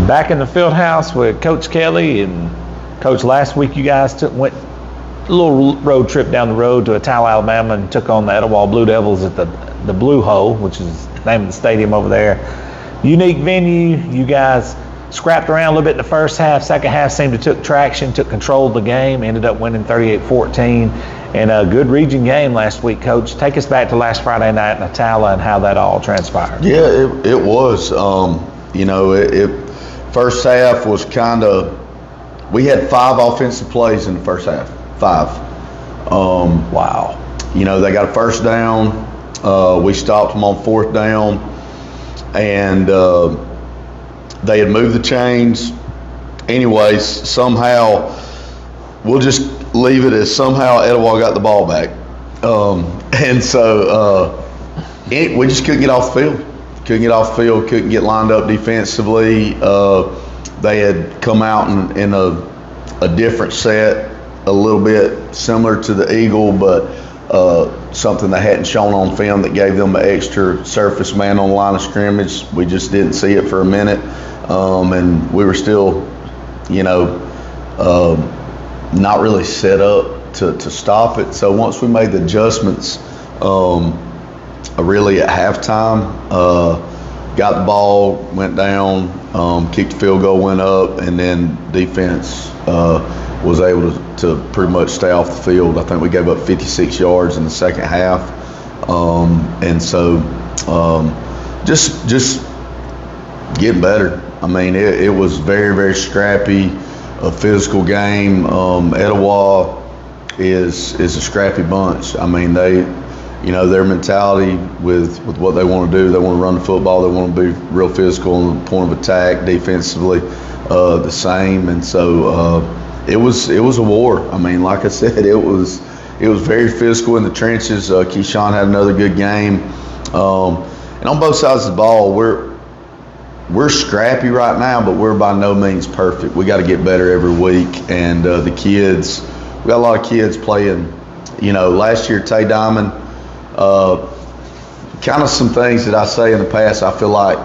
Back in the field house with Coach Kelly and Coach. Last week you guys went a little road trip down the road to Atala, Alabama, and took on the Etowah Blue Devils at the Blue Hole, which is the name of the stadium over there. Unique venue. You guys scrapped around a little bit in the first half. Second half seemed to took traction, took control of the game, ended up winning 38-14. And a good region game last week, Coach. Take us back to last Friday night in Atala and how that all transpired. Yeah, it was. First half was kind of, we had 5 offensive plays in the first half. 5. Wow. They got a first down. We stopped them on 4th down. And they had moved the chains. Anyways, somehow, we'll just leave it as somehow Etowah got the ball back. We just couldn't get off the field. Couldn't get lined up defensively. They had come out in a different set, a little bit similar to the Eagle, but something they hadn't shown on film that gave them an extra surface man on the line of scrimmage. We just didn't see it for a minute, and we were still, not really set up to stop it. So once we made the adjustments, really at halftime, got the ball, went down, kicked the field goal, went up, and then defense was able to pretty much stay off the field. I think we gave up 56 yards in the second half, just getting better. I mean, it was very, very scrappy, a physical game. Etowah is a scrappy bunch. I mean, their mentality with what they want to do, they want to run the football, they want to be real physical on the point of attack, defensively the same, and so it was a war. I mean, like I said, it was very physical in the trenches. Keyshawn had another good game, and on both sides of the ball, we're scrappy right now, but we're by no means perfect. We got to get better every week, and the kids, we got a lot of kids playing. Last year Tay Diamond. Kind of some things that I say in the past, I feel like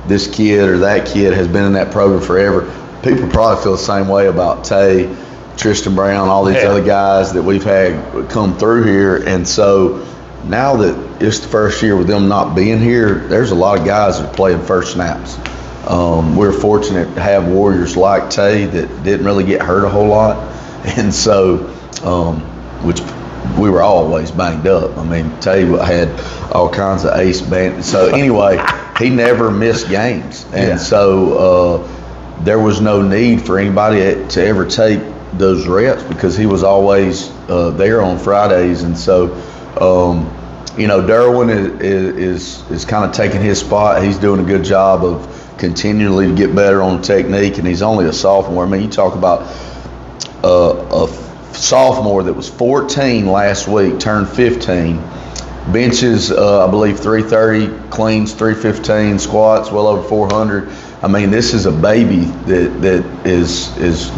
this kid or that kid has been in that program forever. People probably feel the same way about Tay, Tristan Brown, all these other guys that we've had come through here. And so now that it's the first year with them not being here, there's a lot of guys that are playing first snaps. We're fortunate to have warriors like Tay that didn't really get hurt a whole lot. And so, which we were always banged up. I mean, Tay had all kinds of ace band. So anyway, he never missed games. And so there was no need for anybody to ever take those reps because he was always there on Fridays. And so, Derwin is kind of taking his spot. He's doing a good job of continually to get better on technique, and he's only a sophomore. I mean, you talk about a sophomore that was 14 last week, turned 15, benches I believe 330, cleans 315, squats well over 400. I mean, this is a baby that is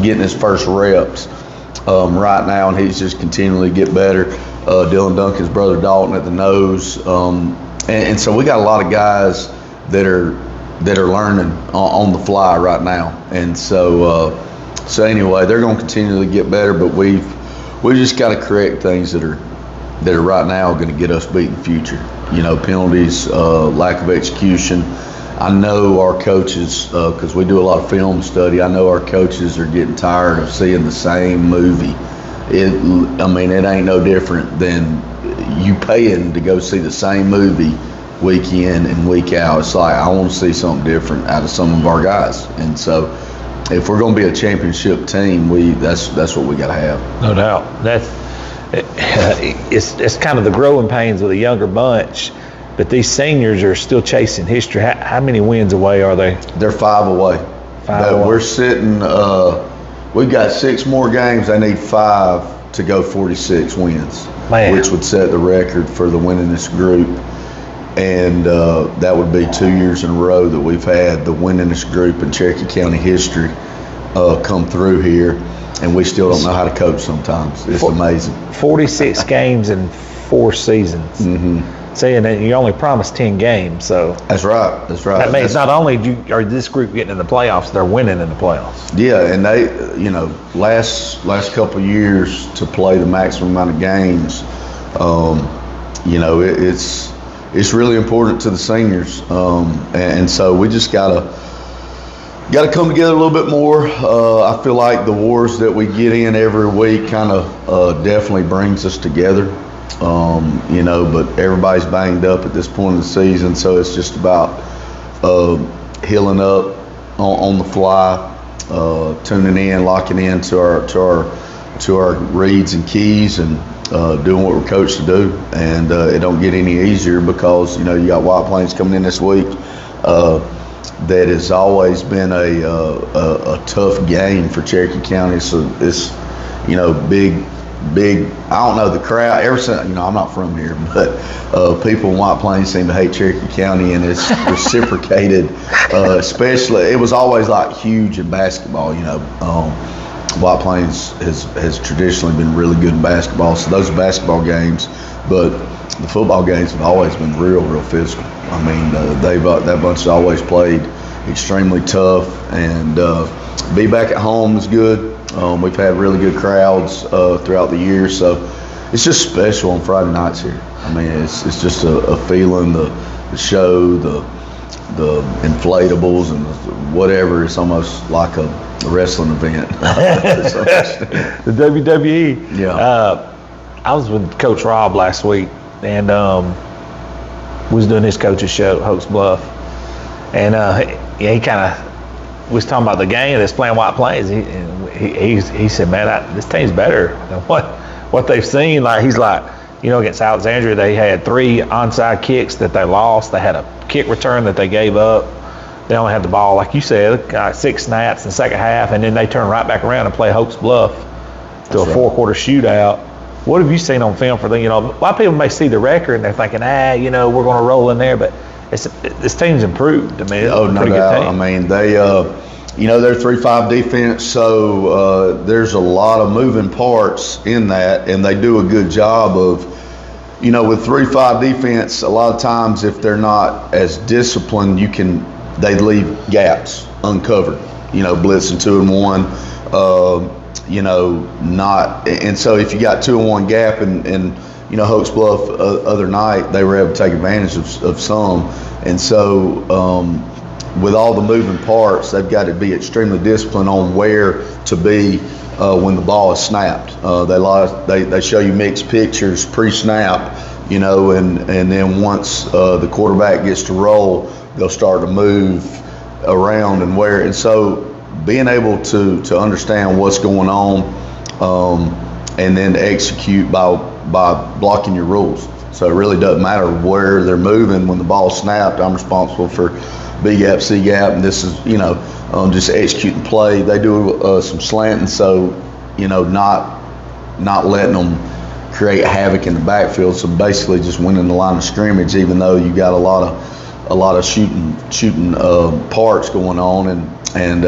getting his first reps right now, and he's just continually get better. Dylan Duncan's brother Dalton at the nose, and so we got a lot of guys that are learning on the fly right now, and so anyway, they're going to continually get better, but we just got to correct things that are right now going to get us beat in the future. Penalties, lack of execution. I know our coaches, because we do a lot of film study, I know our coaches are getting tired of seeing the same movie. It ain't no different than you paying to go see the same movie week in and week out. It's like, I want to see something different out of some of our guys. And so if we're going to be a championship team, that's what we got to have. No doubt. It's kind of the growing pains of the younger bunch, but these seniors are still chasing history. How many wins away are they? They're 5 away. 5 away. We're sitting we've got 6 more games. They need 5 to go 46 wins, Man. which would set the record for the winningest group. And that would be 2 years in a row that we've had the winningest group in Cherokee County history come through here. And we still don't know how to coach sometimes. It's amazing. 46 games in 4 seasons. Mm-hmm. Saying that you only promised 10 games, so That's right. That's right. that means not only are this group getting in the playoffs, they're winning in the playoffs. Yeah, and they, last couple of years to play the maximum amount of games, it's really important to the seniors, and so we just gotta come together a little bit more. I feel like the wars that we get in every week kind of definitely brings us together. But everybody's banged up at this point in the season, so it's just about healing up on the fly, tuning in, locking in to our reads and keys, and doing what we're coached to do. And it don't get any easier because you got White Plains coming in this week. That has always been a tough game for Cherokee County. So it's big. I don't know the crowd. Ever since I'm not from here, but people in White Plains seem to hate Cherokee County, and it's reciprocated. Especially, it was always like huge in basketball. White Plains has traditionally been really good in basketball, so those are basketball games. But the football games have always been real physical. I mean, that bunch has always played extremely tough, and be back at home is good. We've had really good crowds throughout the year, so it's just special on Friday nights here. I mean, it's just a feeling, the show, the inflatables and whatever. It's almost like a wrestling event. The WWE. Yeah. I was with Coach Rob last week, and was doing his coach's show, Hoax Bluff, and he kind of was talking about the game that's playing White Plains. He said, man, this team's better than what they've seen. Like, he's like, against Alexandria, they had 3 onside kicks that they lost. They had a kick return that they gave up. They only had the ball, like you said, 6 snaps in the second half, and then they turn right back around and play Hoax Bluff to a 4-quarter shootout. What have you seen on film for them? A lot of people may see the record and they're thinking, we're going to roll in there, but this team's improved. I mean, it's a pretty good team. I mean, they, they're 3-5 defense, so there's a lot of moving parts in that, and they do a good job of, with 3-5 defense, a lot of times if they're not as disciplined, they leave gaps uncovered, blitzing 2 and 1, and so if you got 2 and 1 gap and Hoax Bluff other night, they were able to take advantage of some. And so with all the moving parts, they've got to be extremely disciplined on where to be when the ball is snapped. They show you mixed pictures pre-snap, and then once the quarterback gets to roll, they'll start to move around and where. And so being able to understand what's going on and then execute by blocking your rules. So it really doesn't matter where they're moving. When the ball's snapped, I'm responsible for B gap, C gap, and this is, just executing play. They do some slanting, so, not letting them create havoc in the backfield. So basically just winning the line of scrimmage, even though you got a lot of shooting parts going on, and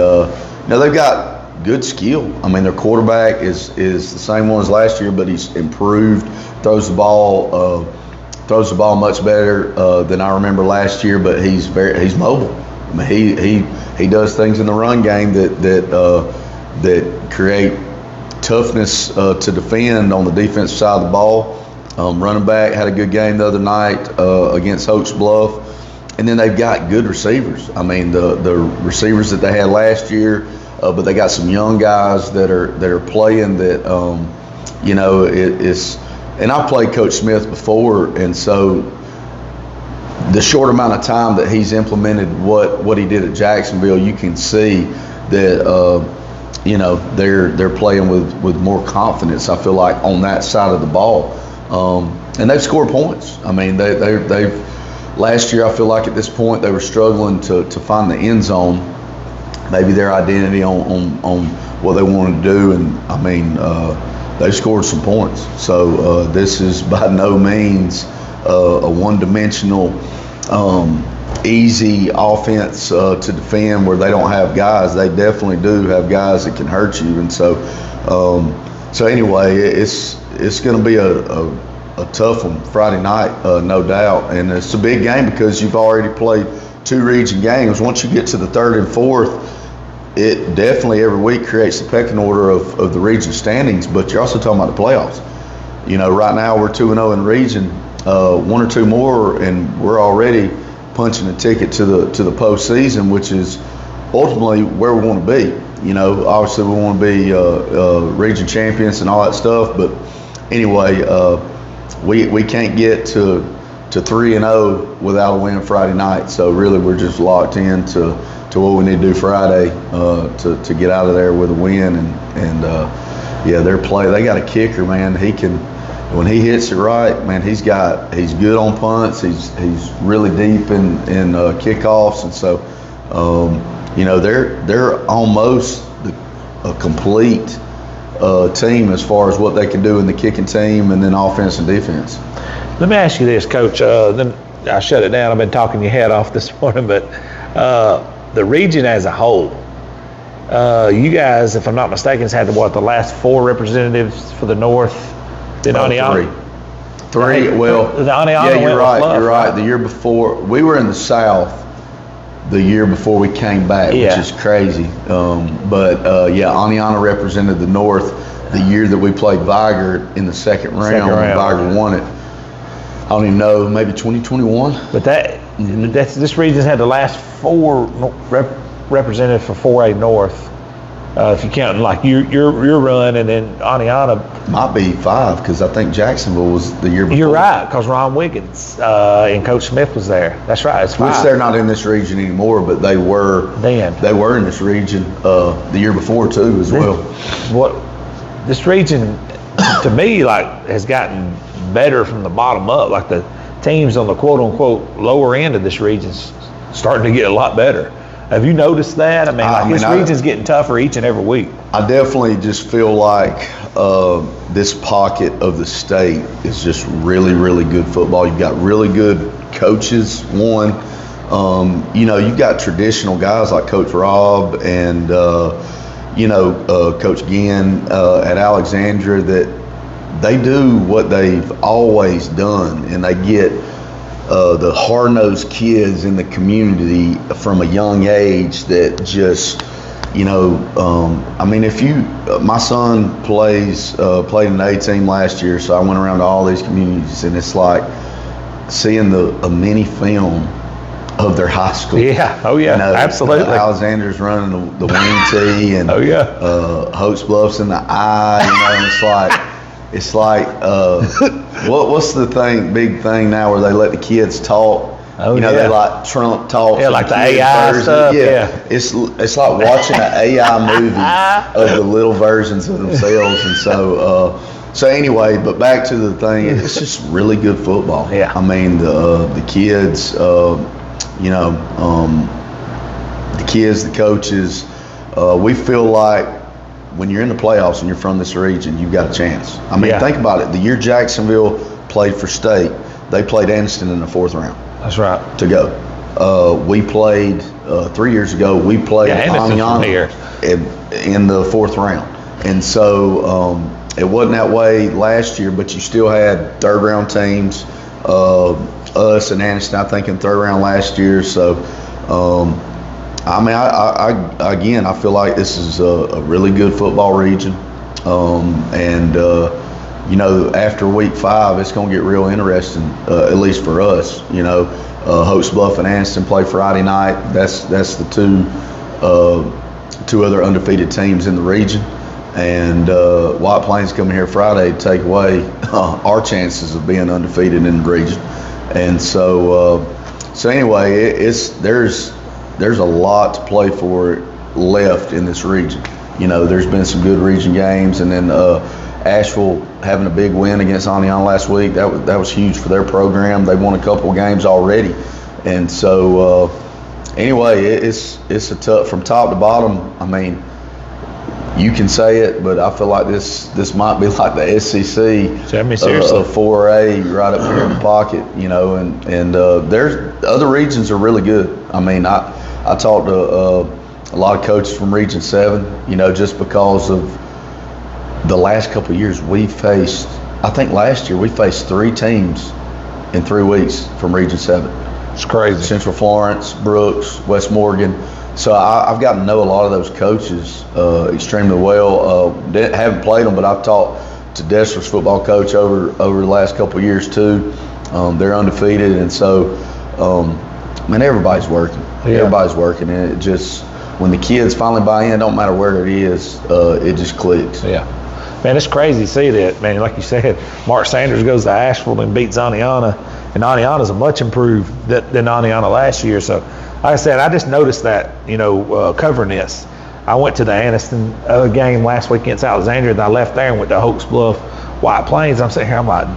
they've got good skill. I mean, their quarterback is the same one as last year, but he's improved. Throws the ball much better than I remember last year. But he's mobile. I mean, he does things in the run game that create toughness to defend on the defensive side of the ball. Running back had a good game the other night against Hoax Bluff. And then they've got good receivers. I mean, the receivers that they had last year, but they got some young guys that are playing that, it's. And I've played Coach Smith before, and so the short amount of time that he's implemented what he did at Jacksonville, you can see that they're playing with more confidence. I feel like on that side of the ball, and they've scored points. I mean, they've. Last year, I feel like at this point they were struggling to find the end zone. Maybe their identity on what they wanted to do, and I mean they scored some points. So this is by no means a one-dimensional, easy offense to defend where they don't have guys. They definitely do have guys that can hurt you, and so anyway, it's going to be a tough one Friday night, no doubt, and it's a big game because you've already played 2 region games. Once you get to the 3rd and 4th, it definitely every week creates the pecking order of the region standings, but you're also talking about the playoffs. You know, right now we're 2-0 in region, 1 or 2 more, and we're already punching a ticket to the postseason, which is ultimately where we want to be. You know, obviously we want to be region champions and all that stuff, but anyway, we can't get to 3-0 without a win Friday night. So really, we're just locked in to what we need to do Friday to get out of there with a win. And yeah, they got a kicker, man. He can, when he hits it right, man. He's good on punts. He's really deep in kickoffs, and so you know, they're almost a complete team as far as what they can do in the kicking team, and then offense and defense. Let me ask you this, Coach. Then I shut it down. I've been talking your head off this morning, but the region as a whole, you guys, if I'm not mistaken, has had the last 4 representatives for the North. Then Aniana. Three. Well, yeah, you're right. You're right. The year before, we were in the South. The year before we came back, which is crazy. But yeah, Aniana represented the North the year that we played Vigor in the second round. Vigor won it. I don't even know, maybe 2021. But this region's had the last 4 representatives for 4A North. If you count like your run, and then Aniana might be 5, because I think Jacksonville was the year before. You're right, because Ron Wiggins and Coach Smith was there. That's right. It's 5. Which they're not in this region anymore, but they were. Then they were in this region the year before too, as well. This region, to me, like has gotten better from the bottom up. Like the teams on the quote unquote lower end of this region's starting to get a lot better. Have you noticed that? I mean, this region's getting tougher each and every week. I definitely just feel like this pocket of the state is just really, really good football. You've got really good coaches, one. You know, you've got traditional guys like Coach Rob and, you know, Coach Ginn at Alexandria that they do what they've always done, and they get the hard-nosed kids in the community from a young age that just, you know, I mean, my son played in the A team last year, so I went around to all these communities, and it's like seeing a mini film of their high school. Yeah, oh yeah, you know, absolutely. Alexander's running the wing tee, and Hopes Bluff's in the I, you know, and it's like what's the big thing now where they let the kids talk? Oh, you know, they like Trump talk. Yeah, like the AI version. Stuff. Yeah. It's like watching an AI movie of the little versions of themselves, and so anyway. But back to the thing, it's just really good football. Yeah. I mean, the kids, you know, the kids, the coaches, we feel like when you're in the playoffs and you're from this region, you've got a chance. I mean, think about it. The year Jacksonville played for state, they played Anniston in the 4th round. That's right. To go. We played 3 years ago. We played Aniana in the 4th round, and so it wasn't that way last year. But you still had 3rd round teams. Us and Anniston, I think, in 3rd round last year. So. I mean, I feel like this is a really good football region, and you know, after week 5, it's going to get real interesting, at least for us. You know, Hopes Bluff and Anniston play Friday night. That's the two other undefeated teams in the region, and White Plains coming here Friday to take away our chances of being undefeated in the region, and so anyway, there's a lot to play for left in this region. You know, there's been some good region games, and then Asheville having a big win against Aniana last week. That was huge for their program. They won a couple of games already, and so anyway, it's a tough from top to bottom. I mean, you can say it, but I feel like this might be like the SEC Seriously. 4A right up here in the pocket, you know, and there's other regions are really good. I mean, I talked to a lot of coaches from Region 7, you know, just because of the last couple of years we faced. I think last year we faced 3 teams in 3 weeks from Region 7. It's crazy. Central Florence, Brooks, West Morgan. So I've gotten to know a lot of those coaches extremely well. Haven't played them, but I've talked to Dessler's football coach over the last couple of years too. They're undefeated, and so man, everybody's working. Yeah. Everybody's working, and it just when the kids finally buy in, don't matter where it is, it just clicks. Yeah. Man, it's crazy to see that, man. Like you said, Mark Sanders goes to Asheville and beats Aniana, and Aniana's a much improved than Aniana last year. So, like I said, I just noticed that, you know, covering this. I went to the Anniston game last week against Alexandria, and I left there and went to Hoax Bluff, White Plains. I'm sitting here, I'm like,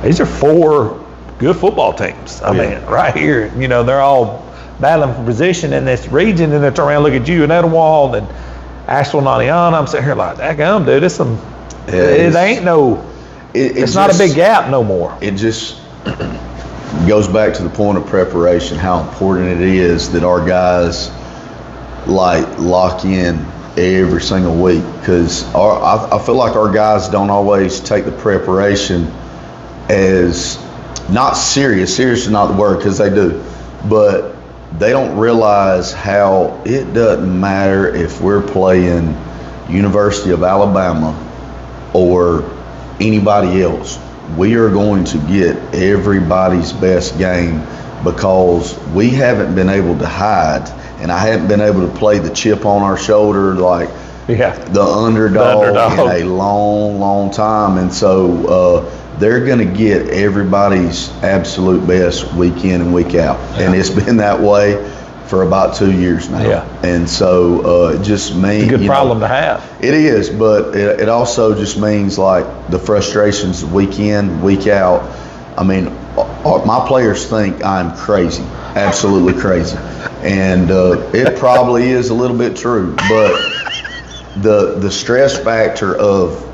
these are 4 good football teams. I mean, right here, you know, they're all battling for position in this region, and they turn around and look at you and Etowah and Asheville and Aniana. I'm sitting here like, daggum, dude, it's some. It ain't no. It's not a big gap no more. It just goes back to the point of preparation, how important it is that our guys like lock in every single week, because I feel like our guys don't always take the preparation as not serious. Serious is not the word, because they do, but they don't realize how it doesn't matter if we're playing University of Alabama or anybody else. We are going to get everybody's best game, because we haven't been able to hide, and I haven't been able to play the chip on our shoulder like the underdog in a long time. And so they're going to get everybody's absolute best week in and week out. And it's been that way for about 2 years now. And so it just means it's a good problem to have. It is, but it also just means like the frustrations week in, week out. I mean, my players think I'm crazy, absolutely crazy. And it probably is a little bit true, but the stress factor of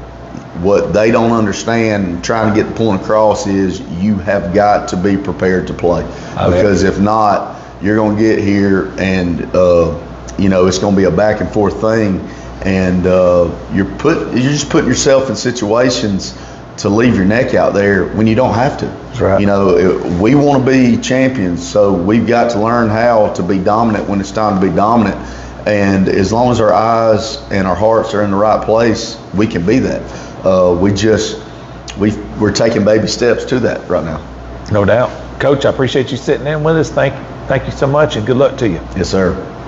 what they don't understand, trying to get the point across, is you have got to be prepared to play. Because if not, you're going to get here and, you know, it's going to be a back and forth thing. And you're just putting yourself in situations to leave your neck out there when you don't have to. That's right. You know, we want to be champions, so we've got to learn how to be dominant when it's time to be dominant. And as long as our eyes and our hearts are in the right place, we can be that. We're taking baby steps to that right now. No doubt. Coach, I appreciate you sitting in with us. Thank you so much, and good luck to you. Yes, sir.